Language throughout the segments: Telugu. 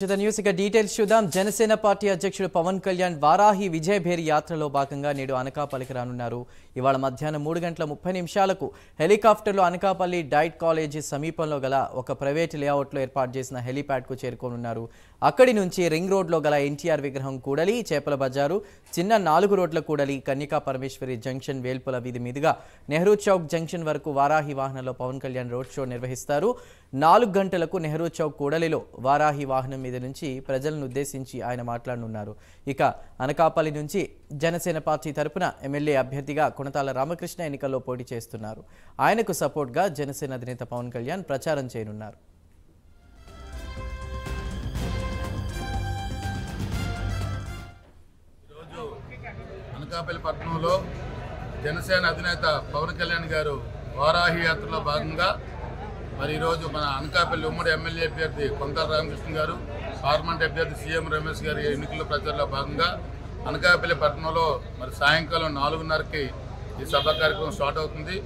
The news details చూద్దాం. జనసేన పార్టీ అధ్యక్షుడు పవన్ కళ్యాణ్ వారాహి విజయ్ భేరి యాత్రలో భాగంగా నేడు అనకాపల్లికి రానున్నారు. ఇవాళ మధ్యాహ్నం 3:30 హెలికాప్టర్లో అనకాపల్లి డైట్ కాలేజీ సమీపంలో గల ఒక ప్రైవేట్ లేఅవుట్లో ఏర్పాటు చేసిన హెలిప్యాడ్కు చేరుకోనున్నారు. అక్కడి నుంచి రింగ్ రోడ్లో గల ఎన్టీఆర్ విగ్రహం కూడలి, చేపల బజారు, చిన్న 4 రోడ్ల కూడలి, కన్యకా పరమేశ్వరి జంక్షన్, వేల్పుల వీధి మీదుగా నెహ్రూ చౌక్ జంక్షన్ వరకు వారాహి వాహనంలో పవన్ కళ్యాణ్ రోడ్ షో నిర్వహిస్తారు. 4 గంటలకు నెహ్రూ చౌక్ కూడలిలో వారాహి వాహనం మీద నుంచి ప్రజలను ఉద్దేశించి ఆయన మాట్లాడనున్నారు. ఇక అనకాపల్లి నుంచి జనసేన పార్టీ తరపున ఎమ్మెల్యే అభ్యర్థిగా కొనతాల రామకృష్ణ ఎన్నికల్లో పోటీ చేస్తున్నారు. ఆయనకు సపోర్ట్గా జనసేన అధినేత పవన్ కళ్యాణ్ ప్రచారం చేయనున్నారు. అనకాపల్లి పట్టణంలో జనసేన అధినేత పవన్ కళ్యాణ్ గారు వారాహి యాత్రలో భాగంగా మరి ఈరోజు మన అనకాపల్లి ఉమ్మడి ఎమ్మెల్యే అభ్యర్థి కొనతాల రామకృష్ణ గారు, పార్లమెంట్ అభ్యర్థి సీఎం రమేష్ గారి ఎన్నికల ప్రచారంలో భాగంగా అనకాపల్లి పట్టణంలో మరి సాయంకాలం 4:30కి ఈ సభా కార్యక్రమం స్టార్ట్ అవుతుంది.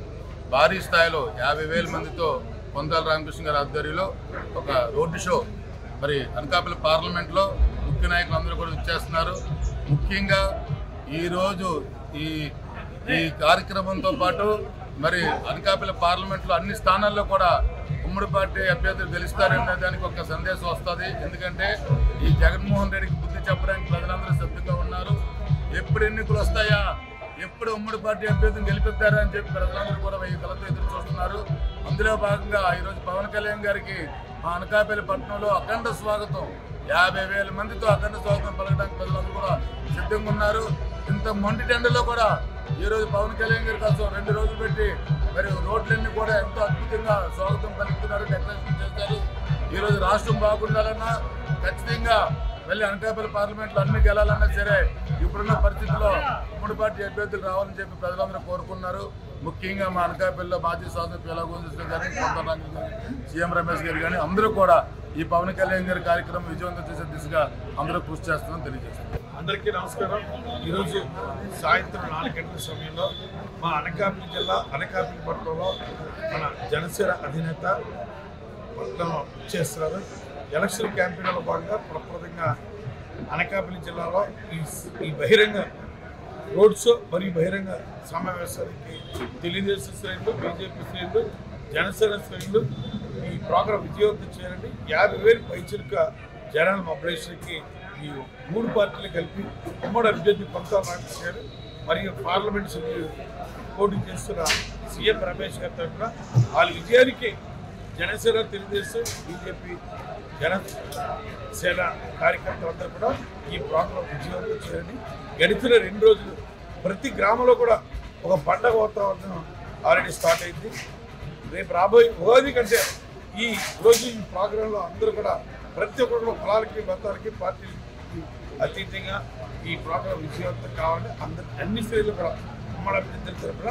భారీ స్థాయిలో 50,000 మందితో కొనతాల రామకృష్ణ గారి ఆధ్వర్యంలో ఒక రోడ్డు షో మరి అనకాపల్లి పార్లమెంట్లో ముఖ్య నాయకులు అందరూ కూడా ఇచ్చేస్తున్నారు. ముఖ్యంగా ఈరోజు ఈ కార్యక్రమంతో పాటు మరి అనకాపల్లి పార్లమెంట్లో అన్ని స్థానాల్లో కూడా ఉమ్మడి పార్టీ అభ్యర్థులు గెలుస్తారనే దానికి ఒక సందేశం వస్తుంది. ఎందుకంటే ఈ జగన్మోహన్ రెడ్డికి బుద్ధి చెప్పడానికి ప్రజలందరూ సిద్ధంగా ఉన్నారు. ఎప్పుడు ఎన్నికలు వస్తాయా, ఎప్పుడు ఉమ్మడి పార్టీ అభ్యర్థిని గెలిపిస్తారా అని చెప్పి ప్రజలందరూ కూడా ఈ కళతో ఎదురు చూస్తున్నారు. అందులో భాగంగా ఈరోజు పవన్ కళ్యాణ్ గారికి మా అనకాపల్లి పట్టణంలో అఖండ స్వాగతం, 50,000 మందితో అఖండ స్వాగతం పలకడానికి ప్రజలందరూ కూడా సిద్ధంగా ఉన్నారు. ఇంత మొండి టెండర్లో కూడా ఈరోజు పవన్ కళ్యాణ్ గారి కోసం 2 రోజులు పెట్టి మరి రోడ్లన్నీ కూడా ఎంతో అద్భుతంగా స్వాగతం పలుకుతున్నారు, డెకరేషన్ చేస్తారు. ఈరోజు రాష్ట్రం బాగుండాలన్నా ఖచ్చితంగా వెళ్ళి అనకాపల్లి పార్లమెంట్లో అన్ని గెలాలన్నా సరే ఇప్పుడున్న పరిస్థితుల్లో ఉమ్మడి పార్టీ అభ్యర్థులు రావాలని చెప్పి ప్రజలందరూ కోరుకున్నారు. ముఖ్యంగా మా అనకాపల్లిలో మాజీ శాసనసభ్యులు ఎలాగోంజేశ్వర గారి, కొనతాల రామకృష్ణ గారి, సీఎం రమేష్ గారు కానీ అందరూ కూడా ఈ పవన్ కళ్యాణ్ గారి కార్యక్రమం విజయవంతం చేసే దిశగా అందరూ కృషి చేస్తున్నారని తెలియజేస్తున్నారు. అందరికీ నమస్కారం. ఈరోజు సాయంత్రం 4 గంటల సమయంలో మా అనకాపల్లి జిల్లా అనకాపల్లి పట్టణంలో మన జనసేన అధినేత పట్టణంలో చేస్తున్నారు. ఎలక్షన్ క్యాంపెయిన్లో భాగంగా ప్రప్రదంగా అనకాపల్లి జిల్లాలో ఈ బహిరంగ రోడ్ షో మరియు బహిరంగ సమావేశానికి తెలుగుదేశం శ్రేణులు, బీజేపీ శ్రేణులు, జనసేన శ్రేణులు ఈ ప్రోగ్రాం విజయవంతం చేయాలని 50,000 పైచిలుక జనాల మొబిలైజేషన్కి ఈ 3 పార్టీలు కలిపి ఉమ్మడి అభ్యర్థి కొనతాల రామకృష్ణ గారు మరియు పార్లమెంట్ సభ్యులు పోటీ చేస్తున్న సీఎం రమేష్ గారి తరఫున వాళ్ళ విజయానికి జనసేన, తెలుగుదేశం, బీజేపీ, జనసేన కార్యకర్తలందరూ కూడా ఈ ప్రోగ్రాం విజయవంతం చేయాలని గడిచిన 2 రోజులు ప్రతి గ్రామంలో కూడా ఒక పండగ వాతావరణం ఆల్రెడీ స్టార్ట్ అయింది. రేపు రాబోయే ఉగాది కంటే ఈ రోజు ఈ ప్రోగ్రాంలో అందరూ కూడా ప్రతి ఒక్కరు కులాలకి, మతాలకి, పార్టీలకి అతీతంగా ఈ ప్రోగ్రాం విజయవంతం కావాలని అన్ని శ్రేణులు కూడా ఉమ్మడి అభ్యర్థుల తరఫున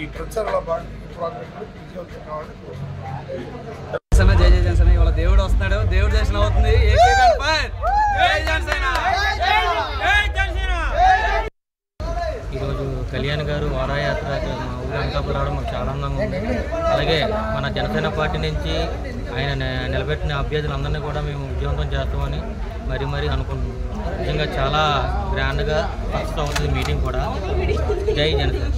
ఈ ప్రచారంలో భాగంగా ఈ ప్రోగ్రాం విజయవంతం కావాలని కోరుకుంటున్నాను. జై జై జనసేన. ఇవాళ దేవుడు వస్తున్నాడు, దేవుడు దర్శనం అవుతుంది. ఈరోజు కళ్యాణ్ గారు వారాయాత్ర మా ఊరి అనకాపల్లి రావడం మాకు చాలా ఆనందంగా ఉంది. అలాగే మన జనసేన పార్టీ నుంచి ఆయన నిలబెట్టిన అభ్యర్థులందరినీ కూడా మేము విజయవంతం చేస్తామని మరీ అనుకుంటున్నాం. నిజంగా చాలా గ్రాండ్గా సక్సెస్ అవుతుంది మీటింగ్ కూడా. జై జనసేన.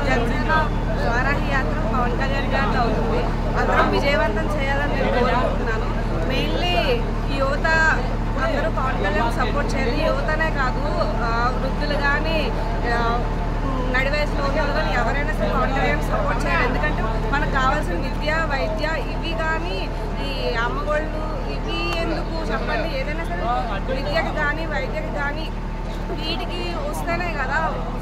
జనసేన వారాహి యాత్ర పవన్ కళ్యాణ్ గారితో అవుతుంది. అందరం విజయవంతం చేయాలని నేను కోరుకుంటున్నాను. మెయిన్లీ యువత అందరూ పవన్ కళ్యాణ్ సపోర్ట్ చేయాలి. యువతనే కాదు, వృద్ధులు కానీ, నడివయసులో ఉన్న కానీ ఎవరైనా సరే పవన్ కళ్యాణ్ సపోర్ట్ చేయాలి. ఎందుకంటే మనకు కావాల్సిన విద్య, వైద్య ఇవి కానీ, ఈ అమ్మఒళ్ళు ఇవి ఎందుకు చెప్పండి. ఏదైనా సరే విద్యకి కానీ, వైద్యకి కానీ వీటికి వస్తేనే కదా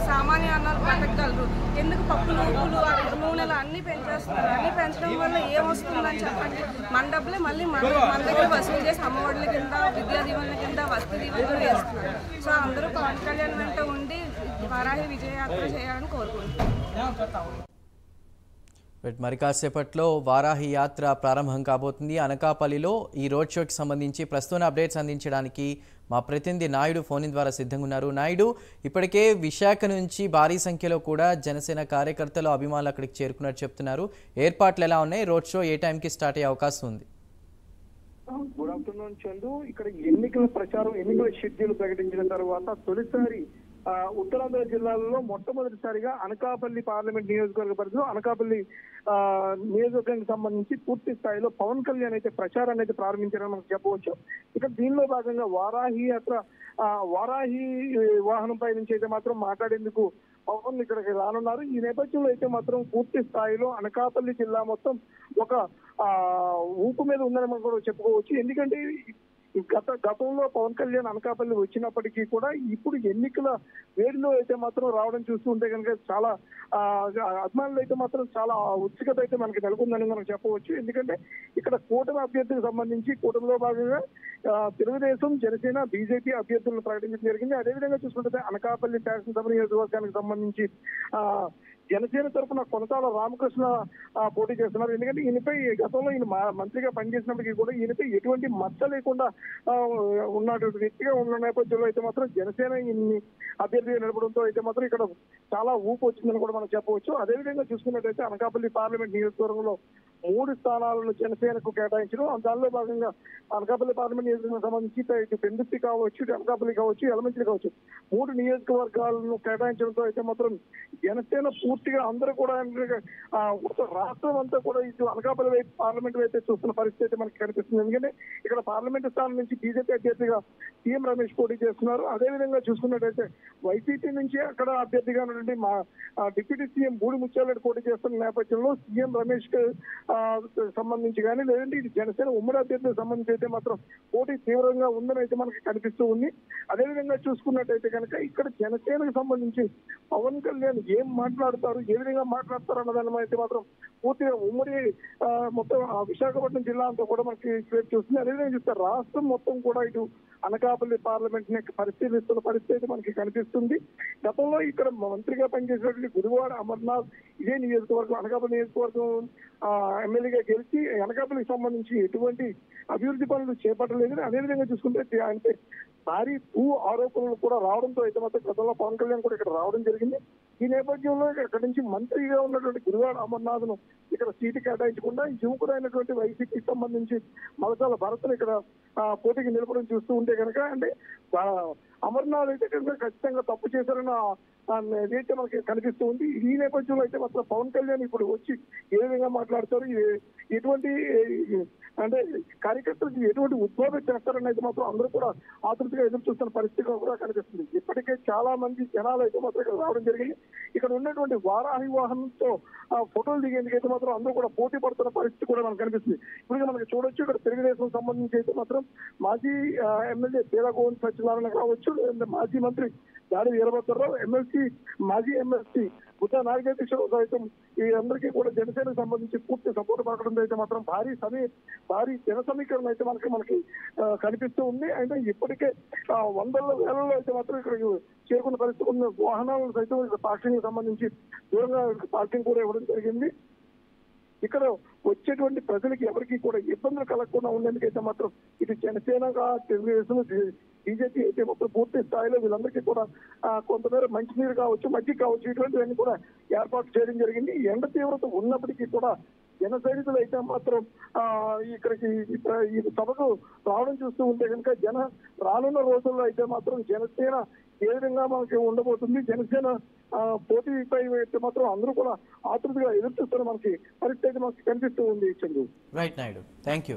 సామాన్య అన్నారు బతకగలరు. ఎందుకు పప్పులు, ఉప్పులు, నూనెలు అన్నీ పెంచేస్తున్నారు. అన్నీ పెంచడం వల్ల ఏమొస్తుందని చెప్పండి. మన డబ్బులే మళ్ళీ మన దగ్గర వసూలు చేసి అమ్మఒడుల కింద, విద్యా దీవెనల కింద, వస్తు దీవెనలు వేస్తున్నారు. సో అందరూ పవన్ కళ్యాణ్ వెంట ఉండి వారాహి విజయయాత్ర చేయాలని కోరుకుంటున్నారు. మరి కాసేపట్లో వారాహి యాత్ర ప్రారంభం కాబోతుంది. అనకాపల్లిలో ఈ రోడ్ షోకి సంబంధించి ప్రస్తుత అప్డేట్స్ అందించడానికి మా ప్రతినిధి నాయుడు ఫోన్ ద్వారా సిద్ధంగా ఉన్నారు. నాయుడు, ఇప్పటికే విశాఖ నుంచి భారీ సంఖ్యలో కూడా జనసేన కార్యకర్తలు, అభిమానులు అక్కడికి చేరుకున్నట్టు చెప్తున్నారు. ఏర్పాట్లు ఎలా ఉన్నాయి? రోడ్ షో ఏ టైంకి స్టార్ట్ అయ్యే అవకాశం ఉంది? Good afternoon Chandu. ఇక్కడ ఎన్నికల ప్రచారం, ఎన్నికల షెడ్యూల్ ప్రకటించిన తర్వాత తొలిసారి ఉత్తరాంధ్ర జిల్లాలలో మొట్టమొదటిసారిగా అనకాపల్లి పార్లమెంట్ నియోజకవర్గ పరిధిలో అనకాపల్లి నియోజకవర్గానికి సంబంధించి పూర్తి స్థాయిలో పవన్ కళ్యాణ్ అయితే ప్రచారాన్ని అయితే ప్రారంభించారని మనం చెప్పవచ్చు. ఇక దీనిలో భాగంగా వారాహి యాత్ర, వారాహి వాహనంపై నుంచి అయితే మాత్రం మాట్లాడేందుకు పవన్ ఇక్కడికి రానున్నారు. ఈ నేపథ్యంలో అయితే మాత్రం పూర్తి స్థాయిలో అనకాపల్లి జిల్లా మొత్తం ఒక ఊపు మీద ఉందని మనం కూడా చెప్పుకోవచ్చు. ఎందుకంటే గతంలో పవన్ కళ్యాణ్ అనకాపల్లి వచ్చినప్పటికీ కూడా ఇప్పుడు ఎన్నికల వేడిలో అయితే మాత్రం రావడం చూస్తుంటే కనుక చాలా అభిమానులు అయితే మాత్రం చాలా ఉత్సుకత అయితే మనకి నెలకొందని మనం చెప్పవచ్చు. ఎందుకంటే ఇక్కడ కూటమి అభ్యర్థికి సంబంధించి కూటమిలో భాగంగా తెలుగుదేశం, జనసేన, బీజేపీ అభ్యర్థులను ప్రకటించడం జరిగింది. అదేవిధంగా చూసుకుంటే అనకాపల్లి శాసనసభ నియోజకవర్గానికి సంబంధించి జనసేన తరఫున కొనసాల రామకృష్ణ పోటీ చేస్తున్నారు. ఎందుకంటే ఈయనపై గతంలో ఈయన మంత్రిగా పనిచేసినప్పటికీ కూడా ఈయనపై ఎటువంటి మచ్చ లేకుండా ఉన్నటువంటి వ్యక్తిగా ఉన్న నేపథ్యంలో అయితే మాత్రం జనసేన ఈయన్ని అభ్యర్థిగా నిలపడంతో అయితే మాత్రం ఇక్కడ చాలా ఊపు వచ్చిందని కూడా మనం చెప్పవచ్చు. అదేవిధంగా చూసుకున్నట్టయితే అనకాపల్లి పార్లమెంట్ నియోజకవర్గంలో 3 స్థానాలను జనసేనకు కేటాయించడం. దానిలో భాగంగా అనకాపల్లి పార్లమెంట్ నియోజకవర్గం సంబంధించి ఇటు పెందుర్తి కావచ్చు, ఇటు అనకాపల్లి కావచ్చు, యలమంచిలి కావచ్చు 3 నియోజకవర్గాలను కేటాయించడంతో అయితే మాత్రం జనసేన పూర్తిగా అందరూ కూడా రాష్ట్రం అంతా కూడా ఇటు అనకాపల్లి వైపు పార్లమెంట్ వైపు చూస్తున్న పరిస్థితి మనకి కనిపిస్తుంది. ఎందుకంటే ఇక్కడ పార్లమెంట్ స్థానం నుంచి బీజేపీ అభ్యర్థిగా సీఎం రమేష్ పోటీ చేస్తున్నారు. అదేవిధంగా చూసుకున్నట్టయితే వైసీపీ నుంచి అక్కడ అభ్యర్థిగా ఉన్నటువంటి మా డిప్యూటీ సీఎం బూడి ముత్యాలరెడ్డి పోటీ చేస్తున్న నేపథ్యంలో సీఎం రమేష్ సంబంధించి కానీ లేదంటే ఇది జనసేన ఉమ్మడి అభ్యర్థికి సంబంధించి అయితే మాత్రం పోటీ తీవ్రంగా ఉందని అయితే మనకి కనిపిస్తూ ఉంది. అదేవిధంగా చూసుకున్నట్టయితే కనుక ఇక్కడ జనసేనకు సంబంధించి పవన్ కళ్యాణ్ ఏం మాట్లాడతారు, ఏ విధంగా మాట్లాడతారు అన్నదాని అయితే మాత్రం పూర్తిగా ఉమ్మడి మొత్తం విశాఖపట్నం జిల్లా అంతా కూడా మనకి చూస్తుంది. అదేవిధంగా చూస్తే రాష్ట్రం మొత్తం కూడా ఇటు అనకాపల్లి పార్లమెంట్ ని పరిశీలిస్తున్న పరిస్థితి మనకి కనిపిస్తుంది. గతంలో ఇక్కడ మంత్రిగా పనిచేసినటువంటి గుడివాడ అమర్నాథ్ ఇదే నియోజకవర్గం అనకాపల్లి నియోజకవర్గం ఎమ్మెల్యేగా గెలిచి అనకాపల్లికి సంబంధించి ఎటువంటి అభివృద్ధి పనులు చేపట్టలేదు. అదేవిధంగా చూసుకుంటే అంటే భారీ భూ ఆరోపణలు కూడా రావడంతో అయితే మాత్రం గతంలో పవన్ కళ్యాణ్ కూడా ఇక్కడ రావడం జరిగింది. ఈ నేపథ్యంలో ఇక్కడ నుంచి మంత్రిగా ఉన్నటువంటి గుడివాడ అమర్నాథ్ ను ఇక్కడ సీటు కేటాయించకుండా యువకుడైనటువంటి వైసీపీకి సంబంధించి మలసాల భరత్ను ఇక్కడ పోటీకి నిలపడం చూస్తూ ఉంటే కనుక అంటే అమర్నాథ్ అయితే కనుక ఖచ్చితంగా తప్పు చేశారన్న ఏదైతే మనకి కనిపిస్తూ ఉంది. ఈ నేపథ్యంలో అయితే మాత్రం పవన్ కళ్యాణ్ ఇప్పుడు వచ్చి ఏ విధంగా మాట్లాడతారు, ఎటువంటి అంటే కార్యకర్తలకు ఎటువంటి ఉద్యోగం చేస్తారని అయితే మాత్రం అందరూ కూడా ఆతృతగా ఎదురు చూస్తున్న పరిస్థితి కూడా కనిపిస్తుంది. ఇప్పటికే చాలా మంది జనాలు అయితే మాత్రం ఇక్కడ రావడం జరిగింది. ఇక్కడ ఉన్నటువంటి వారాహి వాహనంతో ఫోటోలు దిగేందుకైతే మాత్రం అందరూ కూడా పోటీ పడుతున్న పరిస్థితి కూడా మనకు కనిపిస్తుంది. ఇప్పుడు మనకి చూడొచ్చు ఇక్కడ తెలుగుదేశం సంబంధించి అయితే మాత్రం మాజీ ఎమ్మెల్యే పేరగోవింద్ సత్యనారాయణ కావచ్చు, మాజీ మంత్రి దాడి వీరభద్రరావు, మాజీ ఎమ్మెల్సీ బుద్ధ నాగేశ్వరరావు సైతం ఈ అందరికీ కూడా జనసేనకు సంబంధించి పూర్తి సపోర్ట్ పడడం అయితే మాత్రం భారీ జన సమీకరణ అయితే మనకి కనిపిస్తూ ఉంది. అయితే ఇప్పటికే వందల వేలలో అయితే మాత్రం ఇక్కడ చేరుకున్న పరిస్థితి ఉన్న వాహనాలను సైతం ఇక్కడ పార్కింగ్ సంబంధించి దూరంగా పార్కింగ్ కూడా ఇవ్వడం జరిగింది. ఇక్కడ వచ్చేటువంటి ప్రజలకి ఎవరికి కూడా ఇబ్బందులు కలగకుండా ఉండేందుకైతే మాత్రం ఇది జనసేనగా తెలుగుదేశం, బీజేపీ అయితే మొత్తం పూర్తి స్థాయిలో వీళ్ళందరికీ కూడా కొంతమేర మంచినీరు కావచ్చు, మజ్జిగ కావచ్చు ఇటువంటివన్నీ కూడా ఏర్పాటు చేయడం జరిగింది. ఎండ తీవ్రత ఉన్నప్పటికీ కూడా జన సైనికులు అయితే మాత్రం ఇక్కడికి ఈ సభకు రావడం చూస్తూ ఉంటే కనుక రానున్న రోజుల్లో అయితే మాత్రం జనసేన ఏ విధంగా మనకి ఉండబోతుంది, జనసేన పోటీపై అయితే మాత్రం అందరూ కూడా ఆతృతగా ఎదురు చూస్తున్న మనకి పరిస్థితి మనకి కనిపిస్తూ ఉంది. Chandru. Right Naidu, thank you.